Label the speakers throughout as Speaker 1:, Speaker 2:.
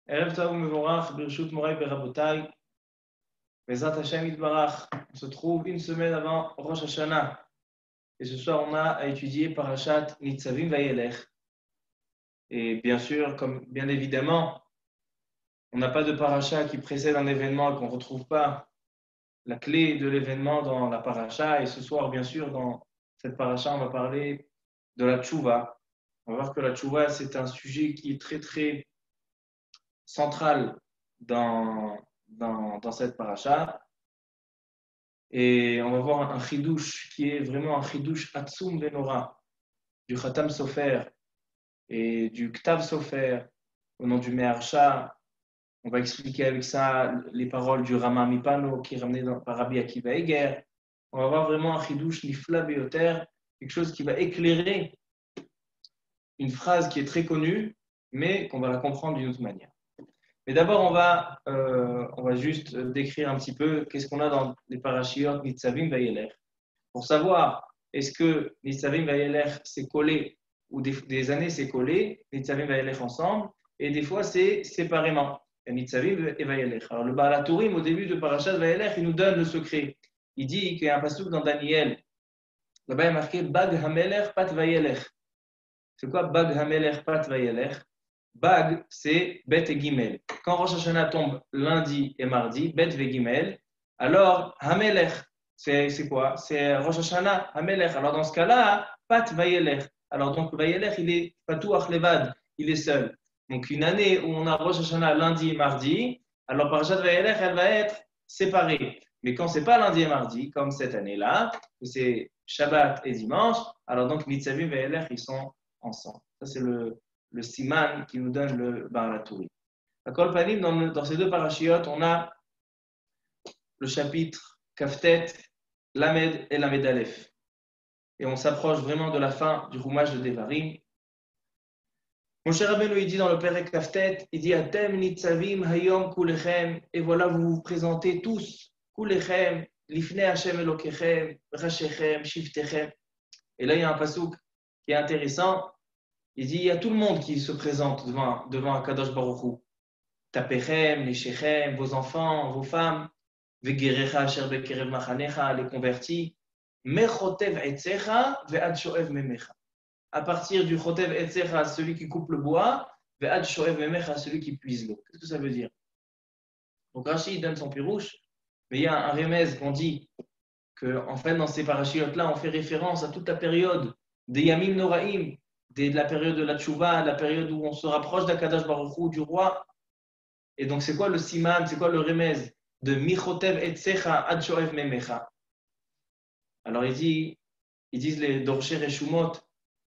Speaker 1: Erev Tov Mevorach, Birshut Moray Berabotai, Bezrat Hashem Yitbarach. On se trouve une semaine avant Rosh Hashanah. Et ce soir, on a à étudier Parashat Nitzavim Vayelech. Et bien sûr, comme bien évidemment, on n'a pas de parasha qui précède un événement et qu'on ne retrouve pas la clé de l'événement dans la parasha. Et ce soir, bien sûr, dans cette parasha, on va parler de la tchouva. On va voir que la tchouva, c'est un sujet qui est très, très central dans cette paracha. Et on va voir un chidouche qui est vraiment un chidouche atsum venora du Khatam Sofer et du Ktav Sofer au nom du Meharsha. On va expliquer avec ça les paroles du Rama Mipano qui est ramené par Rabbi Akiva Eger. On va voir vraiment un chidouche nifla beyoter, quelque chose qui va éclairer une phrase qui est très connue, mais qu'on va la comprendre d'une autre manière. Mais d'abord, on va juste décrire un petit peu qu'est-ce qu'on a dans les parashiot Nitzavim Vayelech. Pour savoir, est-ce que Nitzavim Vayelech c'est collé ou des années c'est collé, Nitzavim Vayelech ensemble, et des fois c'est séparément, Nitzavim et Vayelech. Alors le Baal HaTurim, au début de Parashat Vayelech, il nous donne le secret. Il dit qu'il y a un passouk dans Daniel. Là-bas, il y a marqué Bag Hamelech Pat Vayelech. C'est quoi Bag Hamelech Pat Vayelech? Bag, c'est Bet et Gimel. Quand Rosh Hashanah tombe lundi et mardi, Bet et Gimel, alors Hamelech, c'est quoi? C'est Rosh Hashanah, Hamelech. Alors dans ce cas-là, Pat Vayelech. Alors donc Vayelech, il est Patouach Levad, il est seul. Donc une année où on a Rosh Hashanah lundi et mardi, alors Parashat Vayelech, elle va être séparée. Mais quand c'est pas lundi et mardi, comme cette année-là, où c'est Shabbat et dimanche, alors donc Nitzavim et Vayelech, ils sont ensemble. Ça c'est le siman qui nous donne le Baal HaTurim. À Kol Panim, dans ces deux parashiyot, on a le chapitre Kaftet, Lamed et Lamed Aleph. Et on s'approche vraiment de la fin du Chumash de Devarim. Moshe Rabbeinu, il dit dans le Perek Kaftet, il dit Atem nitzavim hayom kulechem, et voilà, vous vous présentez tous, kulechem, lifnei Hashem Elokechem, rachechem, shiftechem. Et là, il y a un pasouk qui est intéressant. Il dit, il y a tout le monde qui se présente devant Akadosh Baruch Hu. Tapechem, les shechem, vos enfants, vos femmes, vegerecha asher bekerev machanecha, les convertis, mechotev etzecha, ve'ad shoev memecha. À partir du chotev etzecha, celui qui coupe le bois, ve'ad shoev memecha, celui qui puise l'eau. Qu'est-ce que ça veut dire? Donc Rashi donne son pirouche, mais il y a un remez qu'on dit que, en fait, dans ces parachiotes-là, on fait référence à toute la période des Yamim Noraim, de la période de la Tchouva, la période où on se rapproche d'Akadosh Baruch Hu, du roi. Et donc, c'est quoi le siman, c'est quoi le remez de Michotev etzecha ad shoev memecha? Alors, ils disent les Dorcher et Shumot,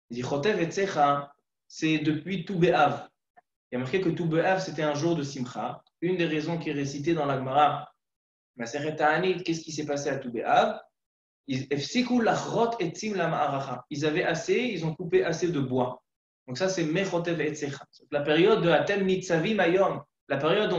Speaker 1: ils disent Chotev etzecha, c'est depuis Tou Be'av. Il y a marqué que Tou Be'av, c'était un jour de Simcha. Une des raisons qui est récitée dans la Gemara, Maseret Ta'anit, qu'est-ce qui s'est passé à Tou Be'av? Ils avaient assez, ils ont coupé assez de bois. Donc ça, c'est Mechotev Etzecha. La période de Atem Nitzavim Ayom, la période où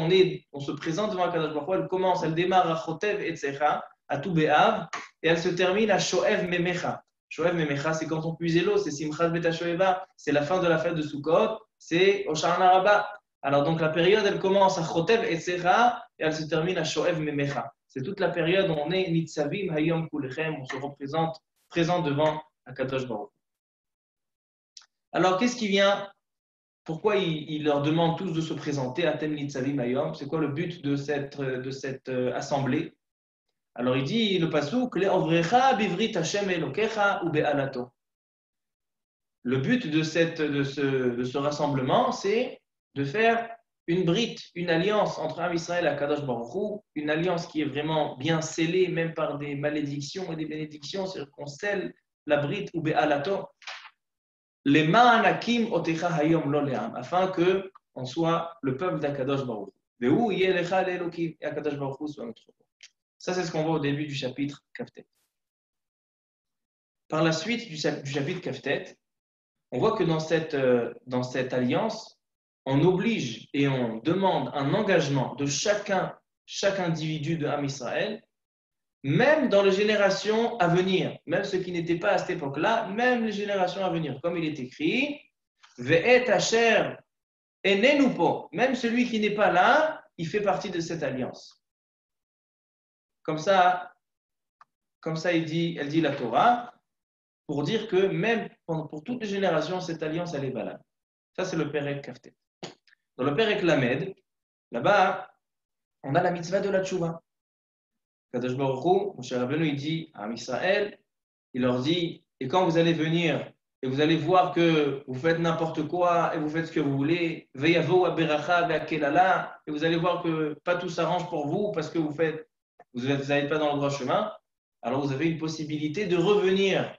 Speaker 1: on se présente devant Akadosh Baruch Hu, elle commence, elle démarre à Chotev Etzecha, à Tou Be'av, et elle se termine à Shoev Memecha. Shoev Memecha, c'est quand on puise l'eau, c'est Simchat Bet HaShoeva, c'est la fin de la fête de Sukkot, c'est Hoshana Rabbah. Alors donc la période, elle commence à Chotev Etzecha, et elle se termine à Shoev Memecha. C'est toute la période où on est Nitzavim Hayom Kulechem, on se représente présent devant Akadosh Baruch. Alors, qu'est-ce qui vient? Pourquoi il leur demande tous de se présenter à Atem Nitzavim Hayom? C'est quoi le but de cette assemblée? Alors, il dit le pasuk Le'ovrecha bivrit Hashem Elokecha ou be'alato. Le but de ce rassemblement, c'est de faire une brite, une alliance entre Am Israël et Akadosh Baruch Hu, une alliance qui est vraiment bien scellée, même par des malédictions et des bénédictions, c'est-à-dire qu'on scelle la brite ou be'alato, les ma'anakim otecha hayom lo le'am, afin que on soit le peuple d'Akadosh Baruch Hu. Ve'hu yelecha le'elokim, et Akadosh Baruch Hu soit notre peuple. Ça, c'est ce qu'on voit au début du chapitre Kaftet. Par la suite du chapitre Kaftet, on voit que dans cette alliance, on oblige et on demande un engagement de chaque individu de Am Israël, même dans les générations à venir, même ceux qui n'étaient pas à cette époque-là, même les générations à venir, comme il est écrit, Ve'et asher Enenupo, même celui qui n'est pas là, il fait partie de cette alliance. Comme ça elle dit la Torah, pour dire que même pour toutes les générations, cette alliance, elle est valable. Ça, c'est le Perek Kaftet. Dans le Perek Lamed, là-bas, on a la mitzvah de la tchouva. Kadosh Baruch Hu, Moshe Rabbeinu, il dit à Israël, il leur dit, et quand vous allez venir et vous allez voir que vous faites n'importe quoi et vous faites ce que vous voulez, veyavo aberacha ve'akelala, et vous allez voir que pas tout s'arrange pour vous parce que vous n'allez pas dans le droit chemin, alors vous avez une possibilité de revenir.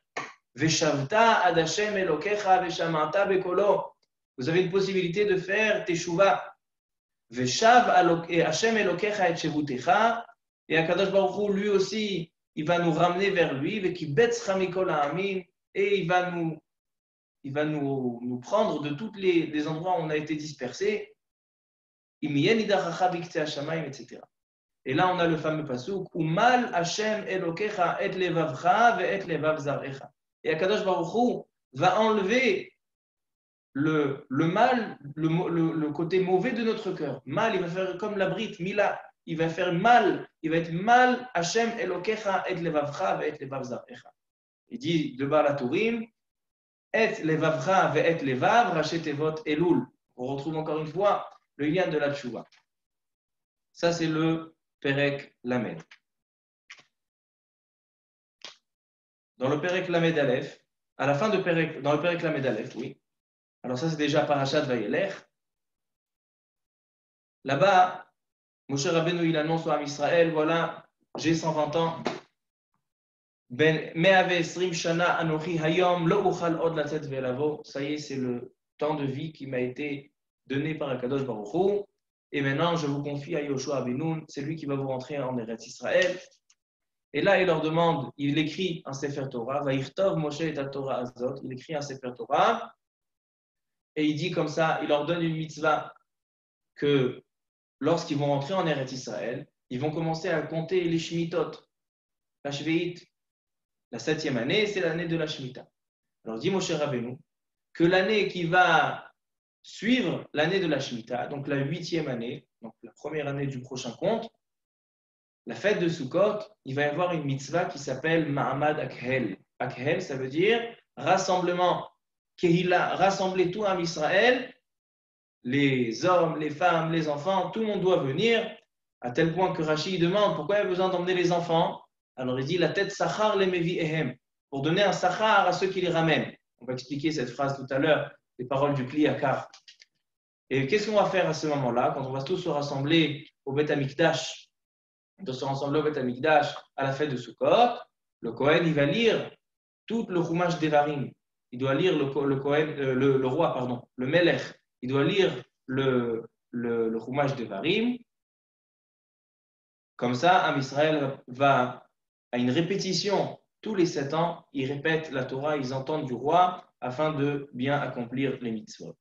Speaker 1: Veshavta ad Hashem elokecha veshamata bekolo. Vous avez une possibilité de faire teshuva. Veshav Hashem elokecha et shevutecha. Et Akadosh Baruch Hu, lui aussi, il va nous ramener vers lui, et il va nous prendre de tous les endroits où on a été dispersés. Etc. Et là, on a le fameux pasuk, Umal Hashem elokecha et levavcha ve et levav zarecha. Et Akadosh Baruch Hu va enlever le mal, le côté mauvais de notre cœur. Mal, il va faire comme la brite, Mila. Il va faire mal, il va être mal, Hashem elokecha et levavcha ve et levav zarecha. Il dit de Baal HaTurim, et levavcha ve et levav, rachet tevot elul. On retrouve encore une fois le lien de la tchouva. Ça, c'est le Perek Lamed. Dans le Perek Lamed Aleph, à la fin de dans le Perek Lamed Aleph, oui. Alors ça, c'est déjà Parashat Vayelech. Là-bas, Moshe Rabbeinu, il annonce à Israël, voilà, j'ai 120 ans. Ben me'ave shana anochi hayom lo uchal od latet velavo. Ça y est, c'est le temps de vie qui m'a été donné par Akadosh Baruch Hu. Et maintenant, je vous confie à Yoshua ben Nun, c'est lui qui va vous rentrer en Eretz Israël. Et là, il leur demande, il écrit un Sefer Torah, Vaïchtov Moshe et Torah Azot, il écrit un Sefer Torah, et il dit comme ça, il leur donne une mitzvah que lorsqu'ils vont rentrer en Eretz Israël, ils vont commencer à compter les Shmitot, la Shveït. La 7e année, c'est l'année de la Shemitah. Alors dit Moshe Rabbeinu que l'année qui va suivre l'année de la Shemitah, donc la 8e année, donc la première année du prochain compte, la fête de Sukkot, il va y avoir une mitzvah qui s'appelle Ma'amad Akhel. Akhel, ça veut dire rassemblement, Kehila, rassembler tout Am Israël, les hommes, les femmes, les enfants, tout le monde doit venir, à tel point que Rashi demande pourquoi il y a besoin d'emmener les enfants. Alors il dit la tête sachar les mevi ehem, pour donner un sachar à ceux qui les ramènent. On va expliquer cette phrase tout à l'heure, les paroles du Kli Yakar. Et qu'est-ce qu'on va faire à ce moment-là, quand on va tous se rassembler au Beth Amikdash, de se rassembler au Beth Amikdash à la fête de Sukkot, le Kohen il va lire tout le Chumash Devarim. Il doit lire le roi, pardon, le Melech. Il doit lire le Chumash Devarim. Comme ça, Am Israël va à une répétition tous les 7 ans, ils répètent la Torah, ils entendent du roi afin de bien accomplir les mitzvot.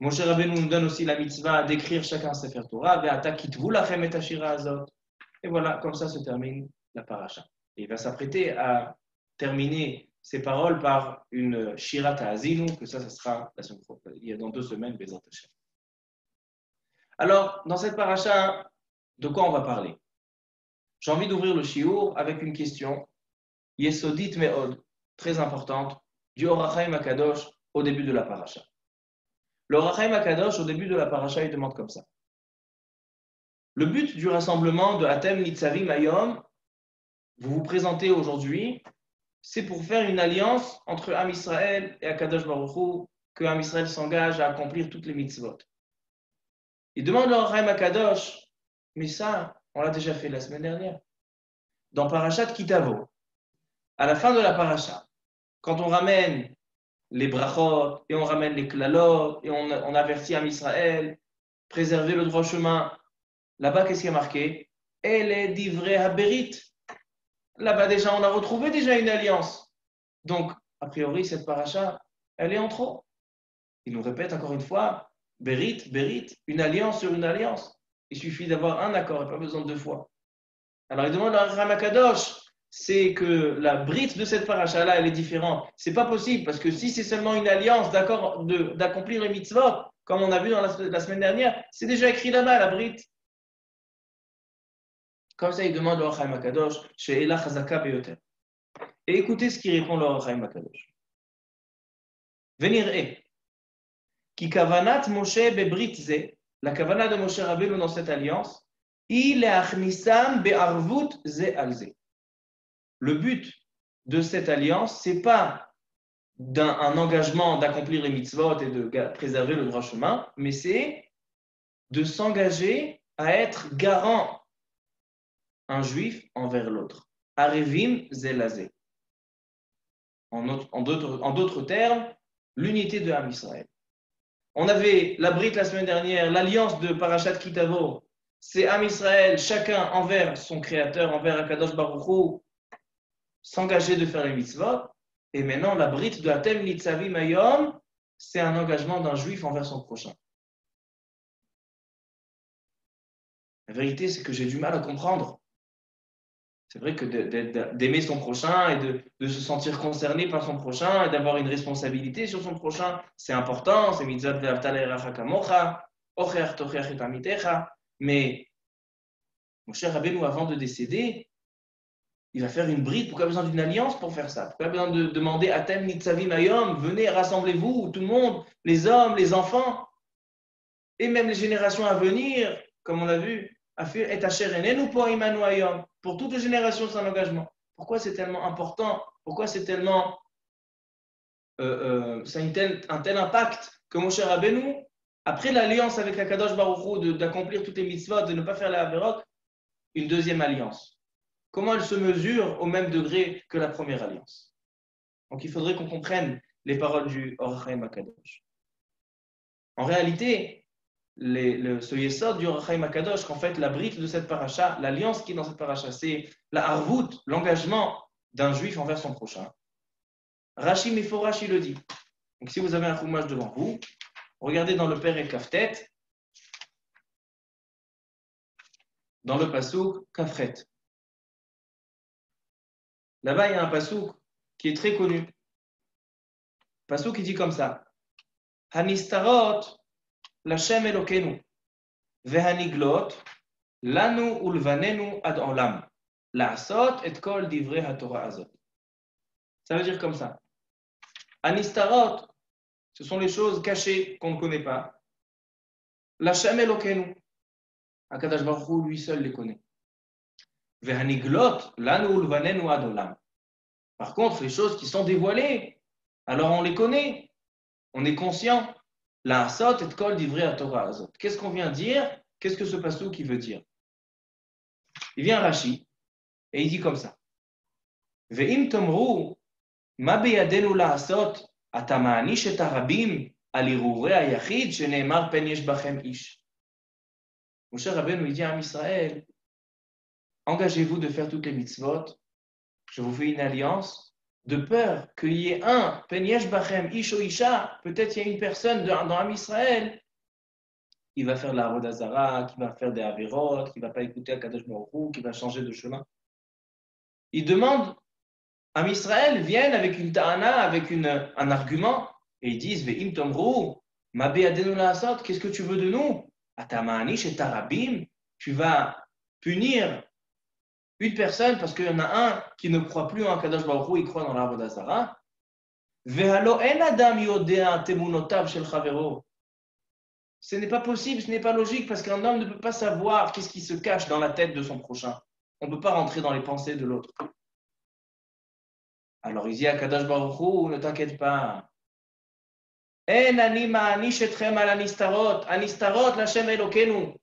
Speaker 1: Moshe Rabbeinu nous donne aussi la mitzvah d'écrire chacun Sefer Torah, et voilà, comme ça se termine la paracha. Et il va s'apprêter à terminer ses paroles par une Shirat Ha'azinu, que ça sera la semaine prochaine, il y a dans 2 semaines, Bezrat Hashem. Alors, dans cette paracha, de quoi on va parler? J'ai envie d'ouvrir le shiur avec une question, Yesodit Me'od, très importante, du Or HaChaim HaKadosh au début de la paracha. Le Or HaChaim HaKadosh, au début de la paracha, il demande comme ça. Le but du rassemblement de Atem Nitzavim Hayom, vous vous présentez aujourd'hui, c'est pour faire une alliance entre Am Israël et HaKadosh Baruch Hu, que Am Israël s'engage à accomplir toutes les mitzvot. Il demande le Or HaChaim HaKadosh, mais ça, on l'a déjà fait la semaine dernière. Dans Parashat Kitavo, à la fin de la paracha, quand on ramène les brachot et on ramène les klalot et on avertit Am Israël, préserver le droit chemin, là-bas, qu'est-ce qui est marqué? Elle est divrei haberit. Là-bas, déjà, on a retrouvé déjà une alliance. Donc, a priori, cette paracha, elle est en trop. Il nous répète encore une fois, berit, berit, une alliance sur une alliance. Il suffit d'avoir un accord, et pas besoin de 2 fois. Alors il demande à Ram HaKadosh, c'est que la brite de cette paracha-là, elle est différente. C'est pas possible, parce que si c'est seulement une alliance d'accord d'accomplir les mitzvot, comme on a vu dans la semaine dernière, c'est déjà écrit là-bas, la brite. Comme ça, il demande au Chaim Akadosh, chez Ela Chazaka Beyoter. Et écoutez ce qu'il répond au Chaim Akadosh. Venir qui kavanat Moshe bebrit ze, la kavana de Moshe Rabbeinu dans cette alliance, il est achnisam be'arvut ze al ze. Le but de cette alliance, c'est pas un engagement d'accomplir les mitzvot et de préserver le droit chemin, mais c'est de s'engager à être garant un juif envers l'autre. Arevim zelazé. En d'autres termes, l'unité de Ham Israël. On avait la brite la semaine dernière, l'alliance de Parashat Kitavo, c'est Ham Israël, chacun envers son créateur, envers Akadosh Baruch Hu, s'engager de faire les mitzvot. Et maintenant, la brite de Atem Nitzavim Hayom, c'est un engagement d'un juif envers son prochain. La vérité, c'est que j'ai du mal à comprendre. C'est vrai que d'aimer son prochain et de se sentir concerné par son prochain et d'avoir une responsabilité sur son prochain, c'est important, c'est mitzvot ve'avta l'erecha kamocha, ocher tocher et amitecha. Mais Moshe Rabbeinu, avant de décéder, il va faire une brite. Pourquoi besoin d'une alliance pour faire ça? Pourquoi besoin de demander Atem Nitzavim Hayom, venez, rassemblez-vous, tout le monde, les hommes, les enfants, et même les générations à venir, comme on l'a vu, et Asher Enenu Po Imanu Hayom. Pour toutes les générations, c'est un engagement. Pourquoi c'est tellement important? Pourquoi c'est tellement ça a un tel impact que Moshe Rabbeinu, après l'alliance avec Akadosh Baruch Hu, d'accomplir toutes les mitzvot, de ne pas faire la averot, une deuxième alliance. Comment elle se mesure au même degré que la première alliance? Donc il faudrait qu'on comprenne les paroles du Or HaChaim HaKadosh. En réalité, ce yesod du Or HaChaim HaKadosh, qu'en fait la brite de cette paracha, l'alliance qui est dans cette paracha, c'est la harvout, l'engagement d'un juif envers son prochain. Rashi Meforash, il le dit. Donc si vous avez un chumash devant vous, regardez dans le Père et Kaftet, dans le pasouk Kafret. Là-bas, il y a un pasouk qui est très connu. Pasouk qui dit comme ça: Hanistarot Lashem Elokenu Vehaniglot Lanu Ulvanenu Ad Olam La'asot et Kol Divrei HaTorah Azot. Ça veut dire comme ça. Hanistarot, ce sont les choses cachées qu'on ne connaît pas. Lashem Elokenu, Akadosh Baruch Hu, lui seul les connaît. Vehaniglot Lanu Ulvanenu Ad Olam. Par contre, les choses qui sont dévoilées, alors on les connaît, on est conscient. La asot et kol divrei haTorah azot. Qu'est-ce qu'on vient dire? Qu'est-ce que ce passouk qui veut dire? Il vient Rashi et il dit comme ça: Ve'im tomru ma beyadenu la'asot ata ma'anish et harabim al irurei hayachid shene'emar pen yesh bachem ish. Moshe Rabbeinu, il dit à Israël: engagez-vous de faire toutes les mitzvot, je vous fais une alliance, de peur qu'il y ait un, pen yesh bachem ish ou isha, peut-être il y a une personne dans Am Israël qui va faire de la avodah zara, qui va faire des averot, qui ne va pas écouter Akadosh Baruch Hu, qui va changer de chemin. Il demande, Am Israël viennent avec une ta'ana, avec un argument, et ils disent: Ve'im tomru, ma be'adenu la'asot, qu'est-ce que tu veux de nous? Atama'anish et tarabim, tu vas punir une personne parce qu'il y en a un qui ne croit plus en Akadosh Baruch Hu, il croit dans la avodah zara. Ve'halo en adam yodea temunotav shel chavero. Ce n'est pas possible, ce n'est pas logique, parce qu'un homme ne peut pas savoir qu'est-ce qui se cache dans la tête de son prochain. On ne peut pas rentrer dans les pensées de l'autre. Alors il dit à Kadosh Baruch Hu: ne t'inquiète pas. En ani ma'anish etchem al anistarot, anistarot l'Hashem Elokenu.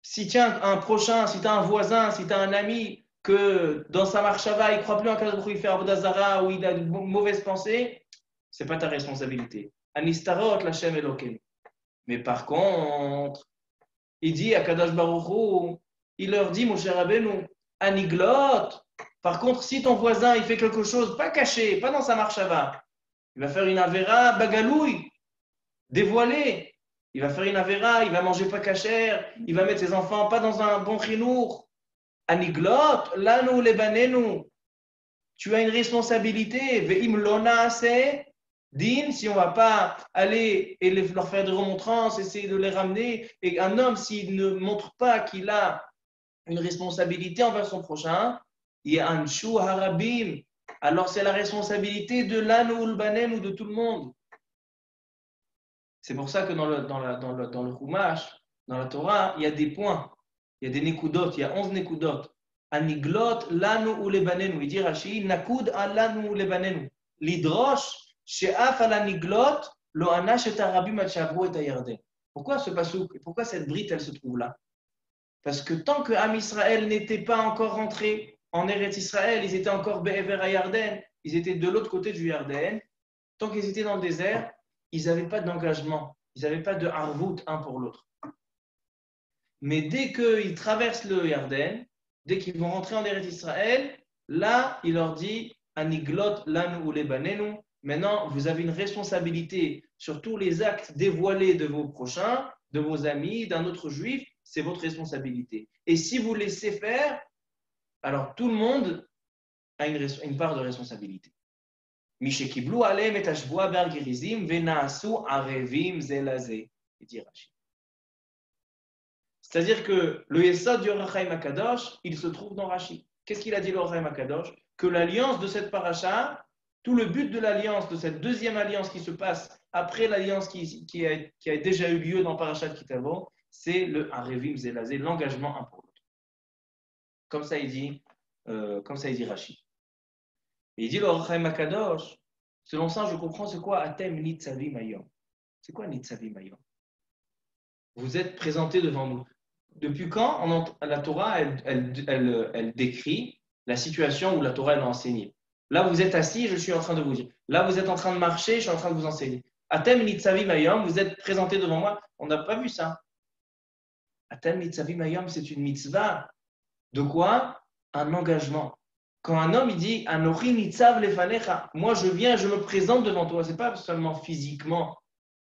Speaker 1: Si tu as un prochain, si tu as un voisin, si tu as un ami, que dans sa marchava, il ne croit plus en Kadosh Baruch Hu, il fait avodah zara ou il a de mauvaises pensées, ce n'est pas ta responsabilité. Anistarot l'Hashem Elokenu. Mais par contre, il dit à Kadosh Baruch Hu, il leur dit, Moshe Rabbeinu, Aniglot. Par contre, si ton voisin il fait quelque chose, pas caché, pas dans sa marchava, il va faire une avéra bagalouille, dévoilée. Il va faire une avéra, il va manger pas cachère, il va mettre ses enfants pas dans un bon chinour. Aniglot, lanu lebanenu. Tu as une responsabilité. Ve'im lona ase din, si on ne va pas aller et leur faire des remontrances, essayer de les ramener. Et un homme, s'il ne montre pas qu'il a une responsabilité envers son prochain, Yanshu harabim. Alors c'est la responsabilité de l'anu ulbanen ou de tout le monde. C'est pour ça que dans le Chumash, dans la Torah, il y a des points, il y a des nekudot, il y a 11 nekudot. Aniglot lanu ulebanenu. Il dit Rashi, nakud alanu ulebanenu. Lidrosh she'af al aniglot lo anash et arabim at shavru et ayarden. Pourquoi ce pasouk? Pourquoi cette brite, elle se trouve là? Parce que tant que Am Israël n'était pas encore rentré en Eretz Israël, ils étaient encore Be'ever à Yarden, ils étaient de l'autre côté du Yarden. Tant qu'ils étaient dans le désert, ils n'avaient pas d'engagement, ils n'avaient pas de harvout un pour l'autre. Mais dès qu'ils traversent le Yarden, dès qu'ils vont rentrer en Eretz Israël, là, il leur dit Aniglot lanu ulebanenu. Maintenant, vous avez une responsabilité sur tous les actes dévoilés de vos prochains, de vos amis, d'un autre juif. C'est votre responsabilité. Et si vous laissez faire, alors tout le monde a une part de responsabilité. Mishekiblu alem et ashboa bergerizim venaasu arevim zelazé. C'est-à-dire que le Yesod du Or HaChaim HaKadosh, il se trouve dans Rashi. Qu'est-ce qu'il a dit le Or HaChaim HaKadosh? Que l'alliance de cette paracha, tout le but de l'alliance, de cette deuxième alliance qui se passe après l'alliance qui a déjà eu lieu dans Parashat Kitavo, c'est le Arevim Zelazé, l'engagement un pour l'autre. Comme ça il dit Rashi. Et il dit le Or HaChaim HaKadosh, selon ça je comprends c'est quoi Atem Nitzavim Hayom. C'est quoi Nitzavim Hayom? Vous êtes présentés devant nous. Depuis quand la Torah elle décrit la situation où la Torah elle a enseigné? Là vous êtes assis, je suis en train de vous dire. Là vous êtes en train de marcher, je suis en train de vous enseigner. Atem Nitzavim Hayom, vous êtes présentés devant moi. On n'a pas vu ça. Atem Nitzavim Hayom, c'est une mitzvah. De quoi? Un engagement. Quand un homme il dit Anochi Nitzav lefanecha, moi je viens, je me présente devant toi. C'est pas seulement physiquement.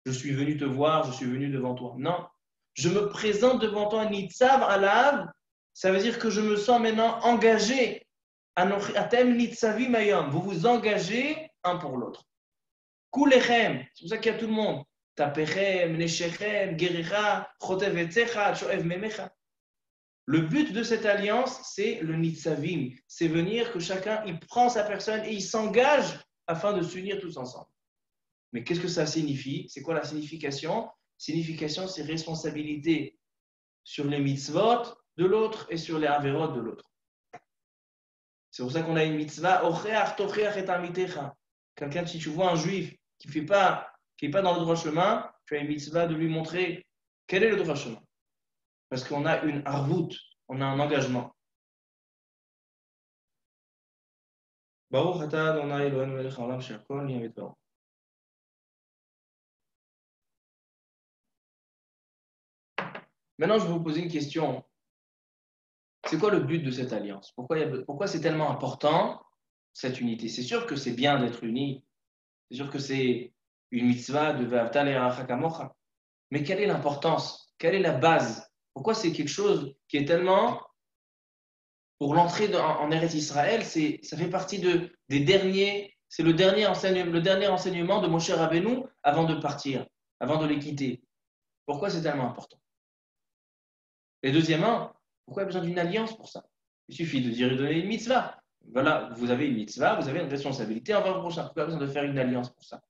Speaker 1: Je suis venu te voir, je suis venu devant toi. Non. Je me présente devant toi, Nitzav alav, ça veut dire que je me sens maintenant engagé. Atem Nitzavim Hayom, vous vous engagez un pour l'autre. Kulechem, c'est pour ça qu'il y a tout le monde. Tapechem, Neshechem, Gericha, Chotev Etzecha, Shoev Memecha. Le but de cette alliance, c'est le Nitzavim. C'est venir que chacun, il prend sa personne et il s'engage afin de s'unir tous ensemble. Mais qu'est-ce que ça signifie? C'est quoi la signification? Signification, c'est responsabilité sur les mitzvot de l'autre et sur les averot de l'autre. C'est pour ça qu'on a une mitzvah. Quelqu'un, si tu vois un juif qui n'est pas dans le droit chemin, tu as une mitzvah de lui montrer quel est le droit chemin. Parce qu'on a une arvout, on a un engagement. Baruch atah Adonai Eloheinu melech haolam she'akol nהיה b'dvaro. Maintenant, je vais vous poser une question. C'est quoi le but de cette alliance? Pourquoi c'est tellement important, cette unité? C'est sûr que c'est bien d'être unis. C'est sûr que c'est une mitzvah de Ve'ahavta l'erecha kamocha. Mais quelle est l'importance? Quelle est la base? Pourquoi c'est quelque chose qui est tellement... Pour l'entrée en Eretz Israël, ça fait partie des derniers... C'est le dernier enseignement de Moshe Rabbeinu avant de partir, avant de les quitter. Pourquoi c'est tellement important? Et deuxièmement, pourquoi il y a besoin d'une alliance pour ça? Il suffit de dire et donner une mitzvah. Voilà, vous avez une mitzvah, vous avez une responsabilité envers le prochain. Pourquoi il y a besoin de faire une alliance pour ça?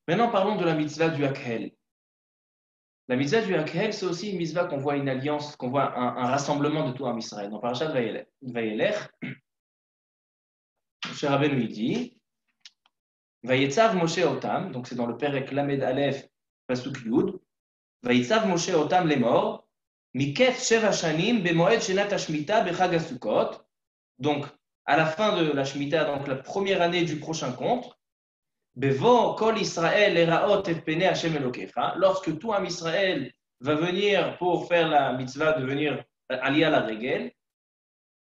Speaker 1: Maintenant, parlons de la mitzvah du Hakhel. La mitzvah du Hakhel, c'est aussi une mitzvah qu'on voit une alliance, qu'on voit un rassemblement de tout Am Israël. Dans Parashat Vayelech, Moshe Rabbeinu dit Vayetzav Moshe Otam, donc c'est dans le Perek Lamed Aleph, Pasuk Yud, Vayetzav Moshe Otam lemor, Miketz Sheva Shanim bemoed Shenat Hashmita bechag HaSukkot. Donc, à la fin de la Shemitah, donc la première année du prochain compte, Bevo Kol Israël Eraot et Pene Hashem Elokecha, lorsque tout Am Israël va venir pour faire la mitzvah de venir allier à la Regel,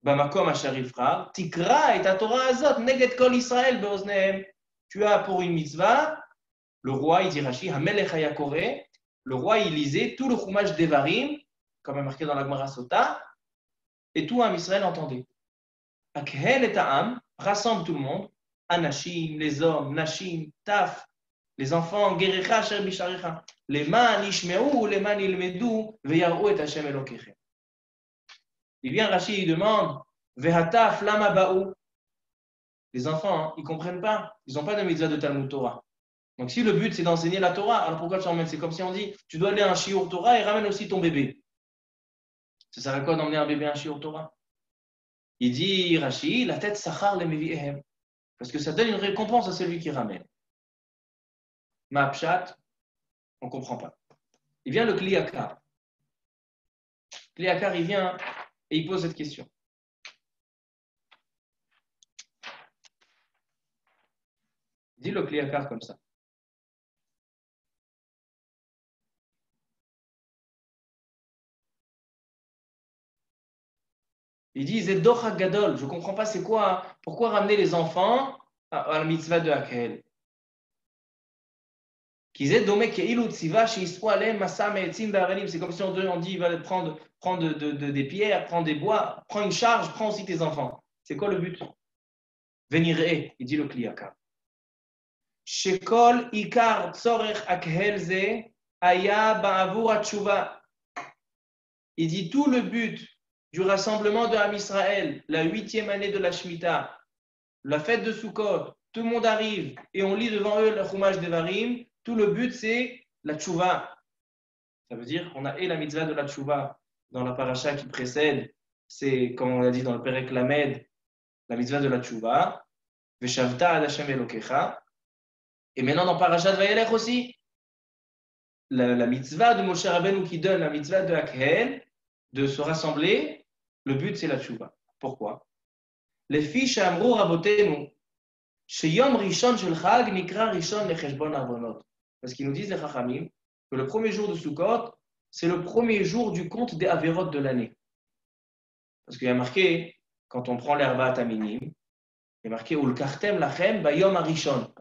Speaker 1: Bamakom Asharifra, Tikra et ta Torah Azot, Neget Kol Israël Beoznehem. Tu as pour une mitzvah, le roi, il dit Rashi, Hamelech Hayakore, le roi, il lisait tout le Chumash d'Evarim, comme est marqué dans la Gemara Sota, et tout Am Israël entendait. Akhel et Ta'am, rassemble tout le monde, Anashim, les hommes, Nashim, Taf, les enfants, Gerecha, Sher Bisharecha, les man Ishme'u, les man Ilmedu, Ve'yar'u et Hashem Elokechem. Il vient Rashi, il demande, Ve'hataf, Lama Ba'u. Les enfants, ils ne comprennent pas, ils n'ont pas de mitzvah de Talmud Torah. Donc si le but c'est d'enseigner la Torah, alors pourquoi tu emmènes? C'est comme si on dit, tu dois aller à un shiur Torah et ramène aussi ton bébé. Ça sert à quoi d'emmener un bébé à un shiur Torah? Il dit, Rashi, la tête sachar le mevi'ehem. Parce que ça donne une récompense à celui qui ramène. Ma pshat, on ne comprend pas. Il vient le Kliakar. Kliakar, il vient et il pose cette question. Dis le Kliakar comme ça. Il dit, Zeddocha Gadol, je ne comprends pas c'est quoi, pourquoi ramener les enfants à la mitzvah de Hakel. C'est comme si on dit, il va prendre des pierres, prendre des bois, prends une charge, prends aussi tes enfants. C'est quoi le but? Venir, il dit le Kliakar. Shekol ikar tzorech akhelze aya ba'avur atshuva. Il dit tout le but du rassemblement de Am Israël, la 8e année de la Shemitah, la fête de Sukkot, tout le monde arrive et on lit devant eux le Chumash d'Evarim. Tout le but, c'est la tchouva. Ça veut dire qu'on a et la mitzvah de la tchouva dans la paracha qui précède, c'est comme on l'a dit dans le Perek Lamed, la mitzvah de la tchouva, Veshavta ad Hashem Elokecha. Et maintenant dans Parashat Vayelech aussi, la mitzvah de Moshe Rabbeinu qui donne la mitzvah de Hakhel, de se rassembler, le but c'est la tchouva. Pourquoi? Les fiches Amrou Rabotenu, Sheyom Rishon Shel Chag Nikra Rishon Lecheshbon Avonot. Parce qu'ils nous disent les Chachamim que le premier jour de Sukkot, c'est le premier jour du compte des Averot de l'année. Parce qu'il y a marqué, quand on prend l'herba Taminim, il y a marqué Ul Kartem Lachem Bayom Arishon.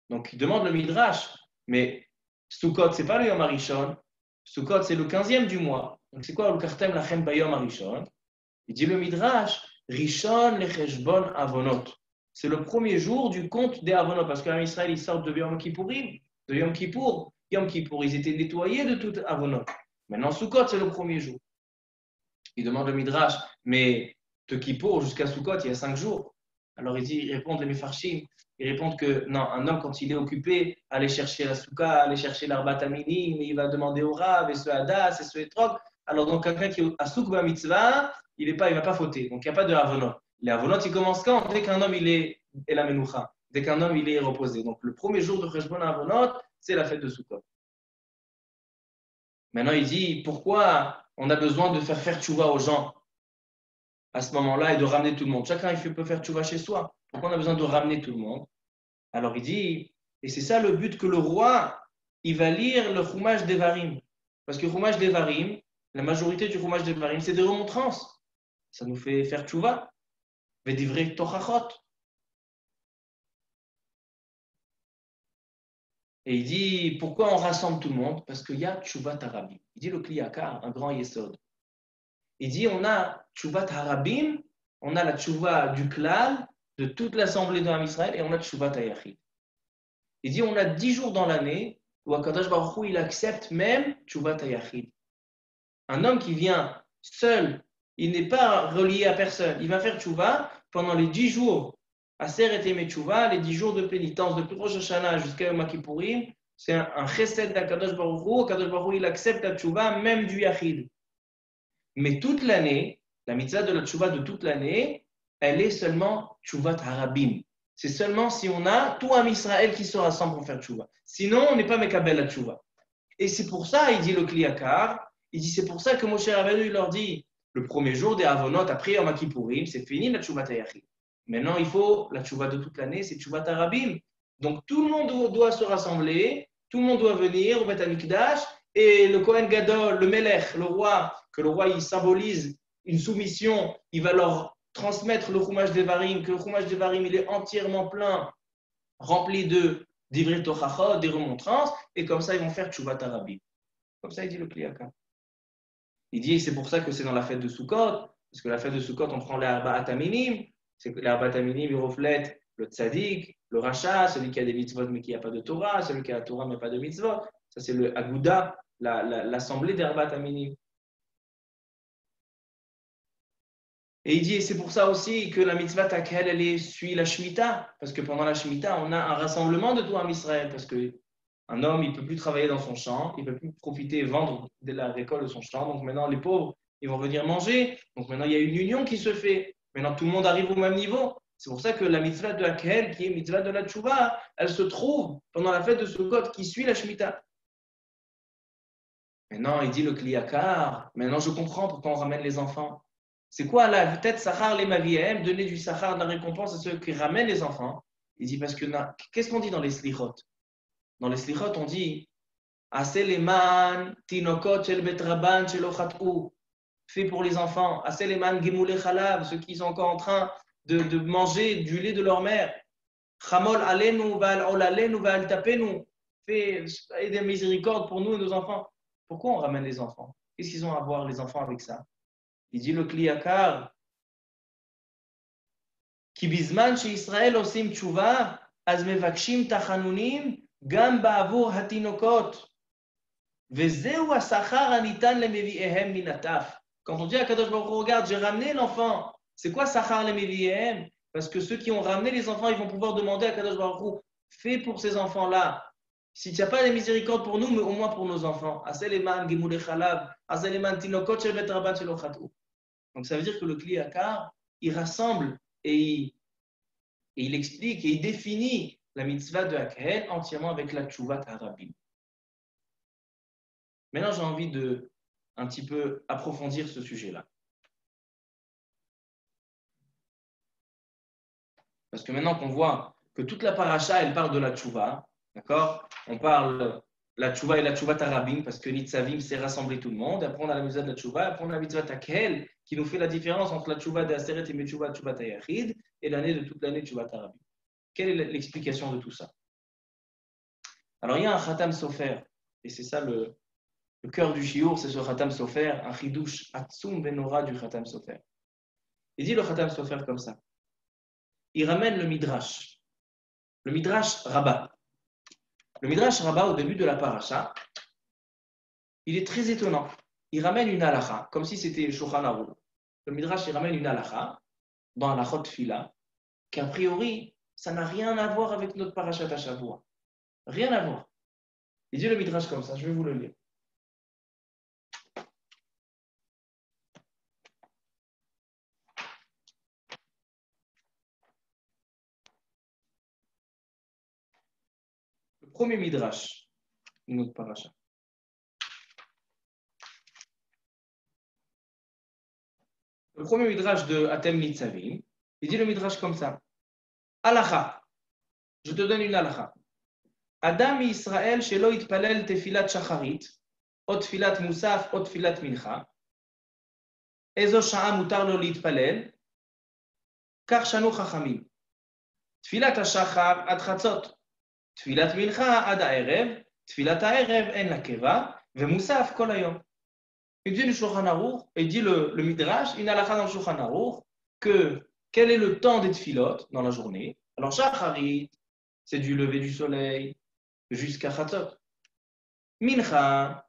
Speaker 1: Donc il demande le Midrash, mais Sukkot, c'est pas le Yom Arishon, Sukkot, c'est le 15e du mois. Donc c'est quoi Ul Kartem Lachem Bayom Arishon? Il dit le Midrash, Rishon Lecheshbon Avonot. C'est le premier jour du compte des Avonot, parce qu'en Israël, ils sortent de Yom Kippourim, de Yom Kippour. Yom Kippour, ils étaient nettoyés de tout Avonot. Maintenant, Sukkot, c'est le premier jour. Il demande le Midrash, mais de Kippour jusqu'à Sukkot, il y a 5 jours. Alors ils répondent les Mefarshim, ils répondent que non, un homme, quand il est occupé, aller chercher la Souka, aller chercher l'Arba Taminim, il va demander au Rav, et ce Hadas, et ce Etrog. Alors donc, quelqu'un qui est à Soukba Mitzvah, il ne va pas fauter. Donc, il n'y a pas de Avonot. Les Avonot, ils commencent quand? Dès qu'un homme, il est la Menoucha. Dès qu'un homme, il est reposé. Donc, le premier jour de Cheshbon Avonot, c'est la fête de Sukkot. Maintenant, il dit, pourquoi on a besoin de faire tchouva aux gens à ce moment-là et de ramener tout le monde? Chacun, il peut faire tchouva chez soi. Pourquoi on a besoin de ramener tout le monde? Alors, il dit, et c'est ça le but que le roi, il va lire le Chumash d'Evarim. Parce que le Chumash d'Evarim, la majorité du Chumash d'Evarim, c'est des remontrances. Ça nous fait faire tchouva. Vedivrei tochachot. Et il dit, pourquoi on rassemble tout le monde? Parce qu'il y a tchouvat harabim. Il dit le Kliakar, un grand yesod. Il dit, on a tchouvat harabim, on a la tchouva du klal, de toute l'assemblée de Am Israël, et on a tchouvat hayachid. Il dit, on a 10 jours dans l'année où Akadosh Baruch Hu, il accepte même tchouvat hayachid. Un homme qui vient seul, il n'est pas relié à personne, il va faire tchouva pendant les 10 jours. Aseret Yemei Tchouva, les 10 jours de pénitence, depuis Rosh Hashanah jusqu'à Yom Kippourim, c'est un chesed d'Akadosh Baruch Hu. Akadosh Baruch Hu, il accepte la tchouva, même du yachid. Mais toute l'année, la mitzvah de la tchouva de toute l'année, elle est seulement tchouvat harabim. C'est seulement si on a tout Am Israël qui se rassemble pour faire tchouva. Sinon, on n'est pas mekabel la tchouva. Et c'est pour ça, il dit le Kliakar, il dit c'est pour ça que Moshe Rabbeinu, il leur dit, le premier jour des Avonot, après Yom Kippourim, c'est fini la tchouva hayachid. Maintenant, il faut la tchouva de toute l'année, c'est tchouva harabim. Donc, tout le monde doit se rassembler, tout le monde doit venir au Beth Amikdash, et le Kohen Gadol, le Melech, le roi, que le roi il symbolise une soumission, il va leur transmettre le Chumash d'Evarim, que le Chumash d'Evarim il est entièrement plein, rempli de divrei tochachot, des remontrances, et comme ça ils vont faire tchouvat harabim. Comme ça, il dit le Kli Yakar. Il dit, c'est pour ça que c'est dans la fête de Sukkot, parce que la fête de Sukkot, on prend les Arba'at Aminim, c'est que les Arba'at Aminim, ils reflètent le Tzadik, le Racha, celui qui a des mitzvot mais qui n'a pas de Torah, celui qui a la Torah mais pas de mitzvot. Ça, c'est le Aguda, l'assemblée des Arba'at Aminim. Et il dit, et c'est pour ça aussi que la mitzvah Takhel, elle suit la Shemitah, parce que pendant la Shemitah, on a un rassemblement de tout en Israël, parce qu'un homme, il ne peut plus travailler dans son champ, il ne peut plus profiter et vendre de la récolte de son champ. Donc maintenant, les pauvres, ils vont venir manger. Donc maintenant, il y a une union qui se fait. Maintenant, tout le monde arrive au même niveau. C'est pour ça que la mitzvah de Takhel, qui est mitzvah de la Tchouva, elle se trouve pendant la fête de Sukkot qui suit la Shemitah. Maintenant, il dit le Kli Yakar. Maintenant, je comprends pourquoi on ramène les enfants. C'est quoi la tête Sachar les Maviem, donner du Sachar de la récompense à ceux qui ramènent les enfants? Il dit parce que qu'est-ce qu'on dit dans les Slichot? Dans les Slichot, on dit Aseleman Tinokot Shel Betraban Shel Ochat'u, fait pour les enfants. Aseleman Gemoule Chalav, ceux qui sont encore en train de manger du lait de leur mère. Chamol Alenu Val Ol Alenu Val Tapenu, fait des miséricordes pour nous et nos enfants. Pourquoi on ramène les enfants? Qu'est-ce qu'ils ont à voir les enfants avec ça? Il dit le Kli Yakar, Ki bizman she Israël osim tshuva, az mevakshim tachanunim, gam ba'avur hatinokot. Vezeu asachar anitan lemevi'ehem minataf. Quand on dit à Kadosh Baruch Hu, regarde, j'ai ramené l'enfant. C'est quoi sachar lemevi'ehem? Parce que ceux qui ont ramené les enfants, ils vont pouvoir demander à Kadosh Baruch Hu, fais pour ces enfants-là. Si tu n'as pas de miséricorde pour nous, mais au moins pour nos enfants. Aseleman gemule chalav, aseleman tinokot shel bet rabban shel ochat'u. Donc ça veut dire que le Kli Yakar, il rassemble et il explique et il définit la mitzvah de Hakhel entièrement avec la Tchouvat Harabim. Maintenant, j'ai envie de un petit peu approfondir ce sujet-là. Parce que maintenant qu'on voit que toute la paracha, elle parle de la Tchouva, d'accord? On parle la Tchouva et la Tchouva Harabim, parce que Nitzavim, c'est rassembler tout le monde. Après, on a la mitzvah de la Tchouva, après, on a la mitzvah de Hakhel, qui nous fait la différence entre la Tchouva de Aseret et Metchouva, Tchouva Tayachid, et l'année de toute l'année de Tchouva Harabim. Quelle est l'explication de tout ça? Alors, il y a un Khatam Sofer, et c'est ça le cœur du Shiur, c'est ce Khatam Sofer, un Chidush Atsum Benora du Khatam Sofer. Il dit le Khatam Sofer comme ça. Il ramène le Midrash Rabbah. Le Midrash Rabbah, au début de la paracha, il est très étonnant. Il ramène une halakha, comme si c'était Shulchan Aruch. Le Midrash, il ramène une halakha dans la Chot Fila, qu'a priori, ça n'a rien à voir avec notre parachat à Shavua. Rien à voir. Il dit le Midrash comme ça, je vais vous le lire. Le premier Midrash de notre parachat. Le premier Midrash de Atem Nitzavim, il dit le Midrash comme ça. Halakha. Je te donne une halakha. Adam Israël shelo itpalel tefilat shacharit, ot filat musaf, ot filat mincha. Ezo sha'a mutar lo litpalel, kach shanu chachamim. Tfilat hashachar ad chatzot, tfilat mincha ad ha'erev, tfilat ha'erev en lakeva, vemusaf kol hayom. Il dit le Shulchan Aruch, et il dit le Midrash, une halakha dans le Shulchan Aruch, que quel est le temps des tfilot dans la journée? Alors, shacharit, c'est du lever du soleil jusqu'à Chatzot. Mincha,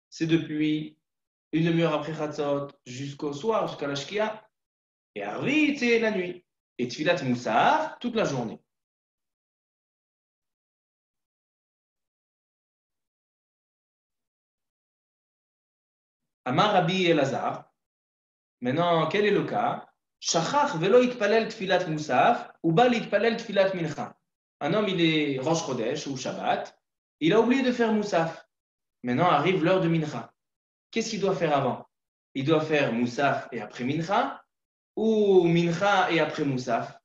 Speaker 1: c'est depuis une demi-heure après Chatzot jusqu'au soir, jusqu'à la Shkia. Et Arvit, c'est la nuit. Et Tfilat Moussaf, toute la journée. Amar Rabbi Elazar. Maintenant, quel est le cas? Shachach velo itpalel Tfilat Moussaf, ou bal itpalel Tfilat Mincha. Un homme, il est Rosh Chodesh ou Shabbat, il a oublié de faire Moussaf. Maintenant arrive l'heure de Mincha. Qu'est-ce qu'il doit faire avant? Il doit faire Moussaf et après Mincha, ou Mincha et après Moussaf?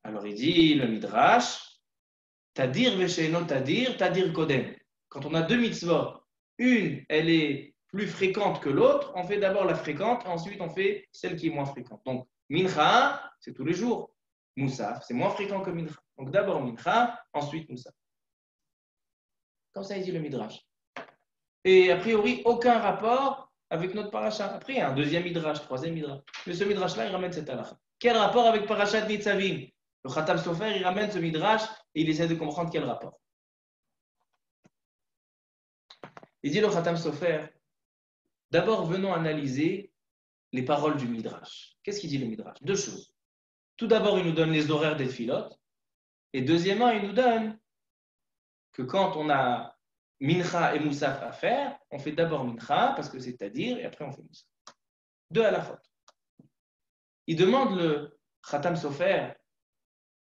Speaker 1: Alors il dit le Midrash, Tadir Vesheino Tadir, Tadir Kodem. Quand on a deux mitzvot, une, elle est plus fréquente que l'autre, on fait d'abord la fréquente, ensuite on fait celle qui est moins fréquente. Donc Mincha, c'est tous les jours. Moussaf, c'est moins fréquent que Mincha. Donc d'abord Mincha, ensuite Moussaf. Comme ça, il dit le Midrash. Et a priori, aucun rapport avec notre paracha. Après, il y a un deuxième midrash, troisième midrash. Mais ce midrash-là, il ramène cette halakha. Quel rapport avec parachat Nitzavim? Le Khatam Sofer, il ramène ce midrash et il essaie de comprendre quel rapport. Il dit le Khatam Sofer, d'abord venons analyser les paroles du midrash. Qu'est-ce qu'il dit le midrash? Deux choses. Tout d'abord, il nous donne les horaires des tfilotes. Et deuxièmement, il nous donne que quand on a mincha et moussaf à faire, on fait d'abord mincha, parce que c'est-à-dire, et après on fait moussaf. Deux à la faute. Il demande le Khatam Sofer